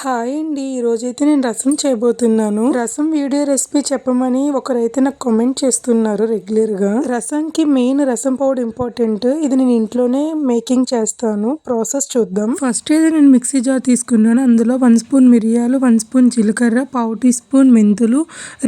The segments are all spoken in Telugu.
హాయ్ అండి. ఈరోజైతే నేను రసం చేయబోతున్నాను. రసం వీడియో రెసిపీ చెప్పమని ఒకరైతే నాకు కామెంట్ చేస్తున్నారు రెగ్యులర్గా. రసంకి మెయిన్ రసం పౌడర్ ఇంపార్టెంట్. ఇది నేను ఇంట్లోనే మేకింగ్ చేస్తాను. ప్రాసెస్ చూద్దాం. ఫస్ట్ అయితే నేను మిక్సీ జార్ తీసుకున్నాను. అందులో 1 స్పూన్ మిరియాలు, 1 స్పూన్ జీలకర్ర, 1/2 టీ స్పూన్ మెంతులు,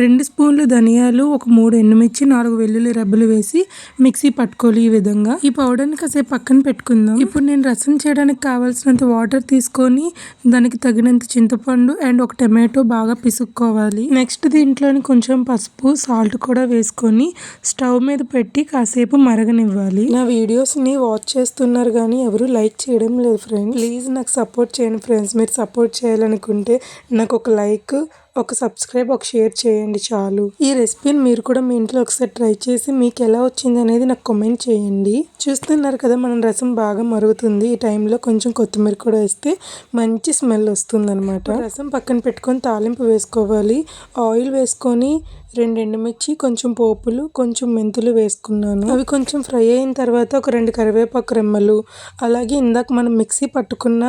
2 స్పూన్లు ధనియాలు, ఒక 3 ఎండుమిర్చి, 4 వెల్లుల్లి రెబ్బలు వేసి మిక్సీ పట్టుకోవాలి. ఈ విధంగా ఈ పౌడర్ని కాసేపు పక్కన పెట్టుకుందాం. ఇప్పుడు నేను రసం చేయడానికి కావాల్సినంత వాటర్ తీసుకొని దానికి తగినంత చింతపండు అండ్ ఒక టమాటో బాగా పిసుక్కోవాలి. నెక్స్ట్ దీంట్లోని కొంచెం పసుపు, సాల్ట్ కూడా వేసుకొని స్టవ్ మీద పెట్టి కాసేపు మరగనివ్వాలి. నా వీడియోస్ ని వాచ్ చేస్తున్నారు కానీ ఎవరు లైక్ చేయడం లేదు ఫ్రెండ్స్. ప్లీజ్ నాకు సపోర్ట్ చేయండి ఫ్రెండ్స్. మీరు సపోర్ట్ చేయాలనుకుంటే నాకు ఒక లైక్, ఒక సబ్స్క్రైబ్, ఒక షేర్ చేయండి చాలు. ఈ రెసిపీని మీరు కూడా మీ ఇంట్లో ఒకసారి ట్రై చేసి మీకు ఎలా వచ్చింది అనేది నాకు కామెంట్ చేయండి. చూస్తున్నారు కదా మన రసం బాగా మరుగుతుంది. ఈ టైంలో కొంచెం కొత్తిమీర కూడా వేస్తే మంచి స్మెల్ వస్తుంది అనమాట. రసం పక్కన పెట్టుకొని తాలింపు వేసుకోవాలి. ఆయిల్ వేసుకొని 2 ఎండుమిర్చి, కొంచెం పోపులు, కొంచెం మెంతులు వేసుకున్నాను. అవి కొంచెం ఫ్రై అయిన తర్వాత ఒక 2 కరివేపాకు రెమ్మలు, అలాగే ఇందాక మనం మిక్సీ పట్టుకున్న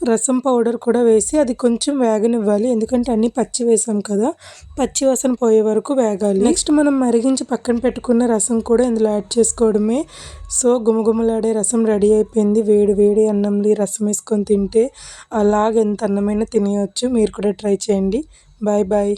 రసం పౌడర్ కూడా వేసి అది కొంచెం వేగనివ్వాలి. ఎందుకంటే అన్ని పచ్చి వేసాం కదా, పచ్చి వాసన పోయే వరకు వేగాలి. నెక్స్ట్ మనం మరిగించి పక్కన పెట్టుకున్న రసం కూడా ఇందులో యాడ్ చేసుకోవడమే. సో గుమగుమలాడే రసం రెడీ అయిపోయింది. వేడి వేడి అన్నంలో ఈ రసం వేసుకొని తింటే అలాగ ఎంత అన్నమైనా తినేయచ్చు. మీరు కూడా ట్రై చేయండి. Bye bye.